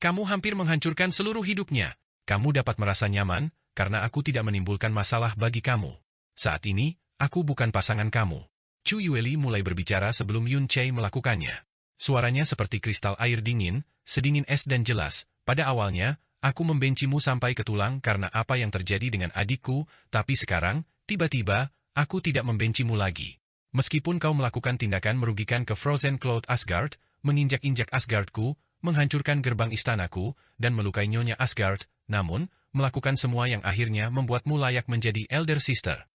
Kamu hampir menghancurkan seluruh hidupnya. Kamu dapat merasa nyaman, karena aku tidak menimbulkan masalah bagi kamu. Saat ini, aku bukan pasangan kamu. Chu Yueli mulai berbicara sebelum Yun-che melakukannya. Suaranya seperti kristal air dingin, sedingin es dan jelas. Pada awalnya, aku membencimu sampai ke tulang karena apa yang terjadi dengan adikku, tapi sekarang, tiba-tiba, aku tidak membencimu lagi. Meskipun kau melakukan tindakan merugikan ke Frozen Cloud Asgard, menginjak-injak Asgardku, menghancurkan gerbang istanaku, dan melukai Nyonya Asgard, namun, melakukan semua yang akhirnya membuatmu layak menjadi Elder Sister.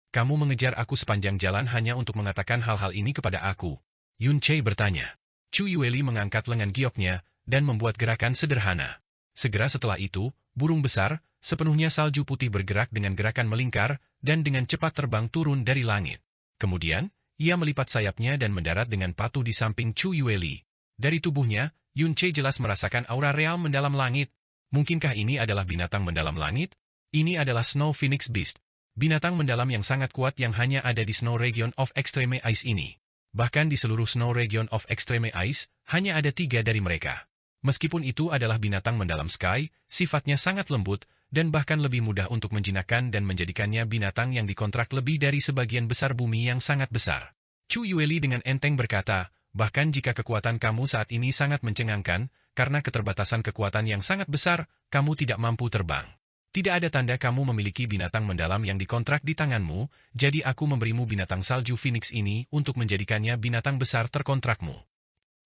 Kamu mengejar aku sepanjang jalan hanya untuk mengatakan hal-hal ini kepada aku. Yun-che bertanya. Chu Yueli mengangkat lengan gioknya, dan membuat gerakan sederhana. Segera setelah itu, burung besar, sepenuhnya salju putih bergerak dengan gerakan melingkar, dan dengan cepat terbang turun dari langit. Kemudian, ia melipat sayapnya dan mendarat dengan patuh di samping Chu Yueli. Dari tubuhnya, Yun-che jelas merasakan aura real mendalam langit. Mungkinkah ini adalah binatang mendalam langit? Ini adalah Snow Phoenix Beast. Binatang mendalam yang sangat kuat yang hanya ada di Snow Region of Extreme Ice ini. Bahkan di seluruh Snow Region of Extreme Ice, hanya ada 3 dari mereka. Meskipun itu adalah binatang mendalam Sky, sifatnya sangat lembut, dan bahkan lebih mudah untuk menjinakkan dan menjadikannya binatang yang dikontrak lebih dari sebagian besar bumi yang sangat besar. Chu Yueli dengan enteng berkata, bahkan jika kekuatan kamu saat ini sangat mencengangkan, karena keterbatasan kekuatan yang sangat besar, kamu tidak mampu terbang. Tidak ada tanda kamu memiliki binatang mendalam yang dikontrak di tanganmu, jadi aku memberimu binatang salju Phoenix ini untuk menjadikannya binatang besar terkontrakmu.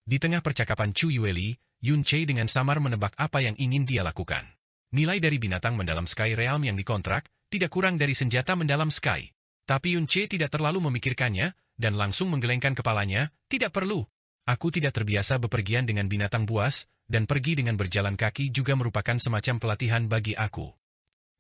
Di tengah percakapan Chu Yueli, Yun-che dengan samar menebak apa yang ingin dia lakukan. Nilai dari binatang mendalam Sky Realm yang dikontrak, tidak kurang dari senjata mendalam Sky. Tapi Yun-che tidak terlalu memikirkannya, dan langsung menggelengkan kepalanya, tidak perlu. Aku tidak terbiasa bepergian dengan binatang buas, dan pergi dengan berjalan kaki juga merupakan semacam pelatihan bagi aku.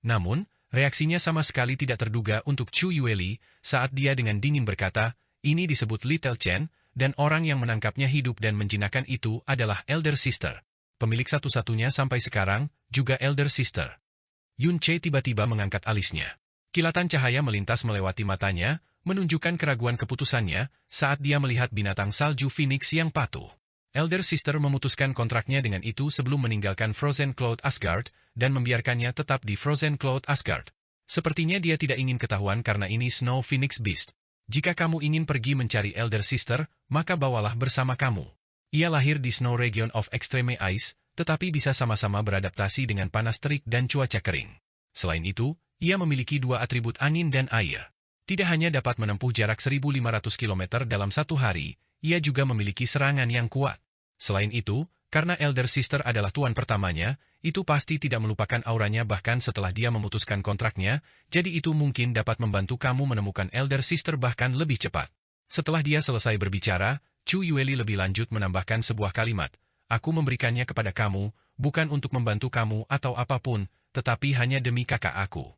Namun, reaksinya sama sekali tidak terduga untuk Chu Yueli saat dia dengan dingin berkata, ini disebut Little Chen, dan orang yang menangkapnya hidup dan menjinakkan itu adalah Elder Sister. Pemilik satu-satunya sampai sekarang, juga Elder Sister. Yun-che tiba-tiba mengangkat alisnya. Kilatan cahaya melintas melewati matanya, menunjukkan keraguan keputusannya saat dia melihat binatang salju Phoenix yang patuh. Elder Sister memutuskan kontraknya dengan itu sebelum meninggalkan Frozen Cloud Asgard dan membiarkannya tetap di Frozen Cloud Asgard. Sepertinya dia tidak ingin ketahuan karena ini Snow Phoenix Beast. Jika kamu ingin pergi mencari Elder Sister, maka bawalah bersama kamu. Ia lahir di Snow Region of Extreme Ice, tetapi bisa sama-sama beradaptasi dengan panas terik dan cuaca kering. Selain itu, ia memiliki dua atribut angin dan air. Tidak hanya dapat menempuh jarak 1.500 km dalam satu hari, ia juga memiliki serangan yang kuat. Selain itu, karena Elder Sister adalah tuan pertamanya, itu pasti tidak melupakan auranya bahkan setelah dia memutuskan kontraknya, jadi itu mungkin dapat membantu kamu menemukan Elder Sister bahkan lebih cepat. Setelah dia selesai berbicara, Chu Yueli lebih lanjut menambahkan sebuah kalimat, aku memberikannya kepada kamu, bukan untuk membantu kamu atau apapun, tetapi hanya demi kakak aku.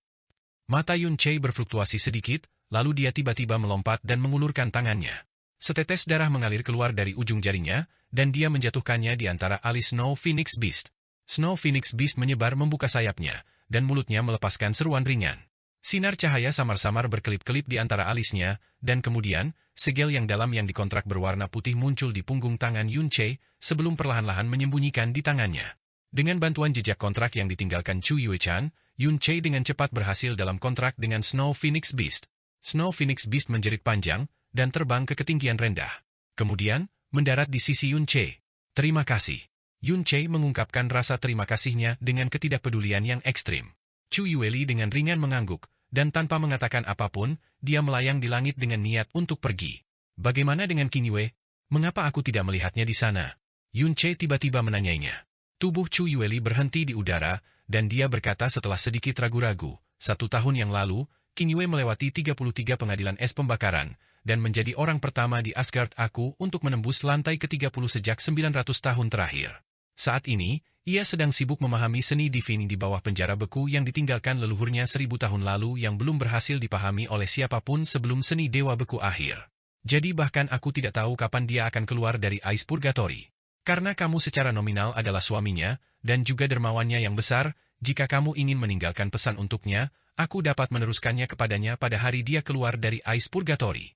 Mata Yun Chei berfluktuasi sedikit, lalu dia tiba-tiba melompat dan mengulurkan tangannya. Setetes darah mengalir keluar dari ujung jarinya, dan dia menjatuhkannya di antara alis Snow Phoenix Beast. Snow Phoenix Beast menyebar membuka sayapnya, dan mulutnya melepaskan seruan ringan. Sinar cahaya samar-samar berkelip-kelip di antara alisnya, dan kemudian, segel yang dalam yang dikontrak berwarna putih muncul di punggung tangan Yun Chei, sebelum perlahan-lahan menyembunyikan di tangannya. Dengan bantuan jejak kontrak yang ditinggalkan Chu Yuechan, Yun Chei dengan cepat berhasil dalam kontrak dengan Snow Phoenix Beast. Snow Phoenix Beast menjerit panjang, dan terbang ke ketinggian rendah. Kemudian, mendarat di sisi Yun Chei. Terima kasih. Yun Chei mengungkapkan rasa terima kasihnya dengan ketidakpedulian yang ekstrim. Chu Yueli dengan ringan mengangguk, dan tanpa mengatakan apapun, dia melayang di langit dengan niat untuk pergi. Bagaimana dengan Qin Yue? Mengapa aku tidak melihatnya di sana? Yun Chei tiba-tiba menanyainya. Tubuh Chu Yueli berhenti di udara, dan dia berkata setelah sedikit ragu-ragu, 1 tahun yang lalu, Qin Yue melewati 33 pengadilan es pembakaran, dan menjadi orang pertama di Asgard aku untuk menembus lantai ke-30 sejak 900 tahun terakhir. Saat ini, ia sedang sibuk memahami seni divine di bawah penjara beku yang ditinggalkan leluhurnya 1000 tahun lalu yang belum berhasil dipahami oleh siapapun sebelum seni dewa beku akhir. Jadi bahkan aku tidak tahu kapan dia akan keluar dari Ice Purgatory. Karena kamu secara nominal adalah suaminya, dan juga dermawannya yang besar, jika kamu ingin meninggalkan pesan untuknya, aku dapat meneruskannya kepadanya pada hari dia keluar dari Ice Purgatory.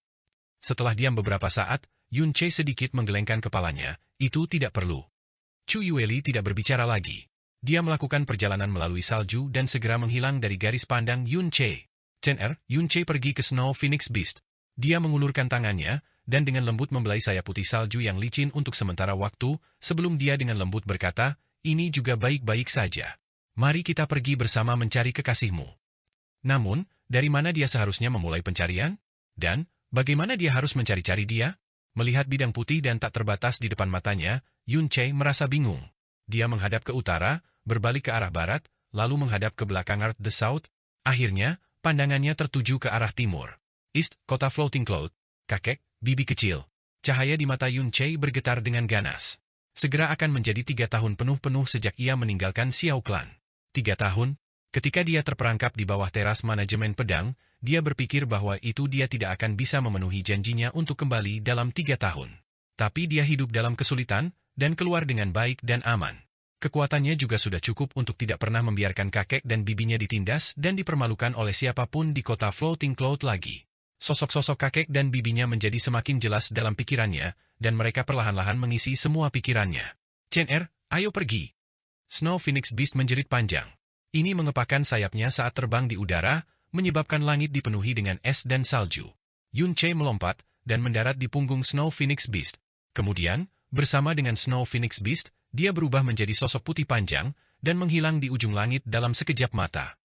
Setelah diam beberapa saat, Yun Chei sedikit menggelengkan kepalanya, itu tidak perlu. Chu Yueli tidak berbicara lagi. Dia melakukan perjalanan melalui salju dan segera menghilang dari garis pandang Yun Chei. Yun Chei pergi ke Snow Phoenix Beast. Dia mengulurkan tangannya, dan dengan lembut membelai sayap putih salju yang licin untuk sementara waktu, sebelum dia dengan lembut berkata, ini juga baik-baik saja. Mari kita pergi bersama mencari kekasihmu. Namun, dari mana dia seharusnya memulai pencarian? Dan, bagaimana dia harus mencari-cari dia? Melihat bidang putih dan tak terbatas di depan matanya, Yun Chei merasa bingung. Dia menghadap ke utara, berbalik ke arah barat, lalu menghadap ke belakang Earth the South. Akhirnya, pandangannya tertuju ke arah timur. East, kota Floating Cloud. Kakek, bibi kecil. Cahaya di mata Yun Chei bergetar dengan ganas. Segera akan menjadi 3 tahun penuh-penuh sejak ia meninggalkan Xiao Clan. 3 tahun? Ketika dia terperangkap di bawah teras manajemen pedang, dia berpikir bahwa itu dia tidak akan bisa memenuhi janjinya untuk kembali dalam 3 tahun. Tapi dia hidup dalam kesulitan, dan keluar dengan baik dan aman. Kekuatannya juga sudah cukup untuk tidak pernah membiarkan kakek dan bibinya ditindas dan dipermalukan oleh siapapun di kota Floating Cloud lagi. Sosok-sosok kakek dan bibinya menjadi semakin jelas dalam pikirannya, dan mereka perlahan-lahan mengisi semua pikirannya. Ayo pergi. Snow Phoenix Beast menjerit panjang. Ini mengepakkan sayapnya saat terbang di udara, menyebabkan langit dipenuhi dengan es dan salju. Yun Chei melompat, dan mendarat di punggung Snow Phoenix Beast. Kemudian, bersama dengan Snow Phoenix Beast, dia berubah menjadi sosok putih panjang, dan menghilang di ujung langit dalam sekejap mata.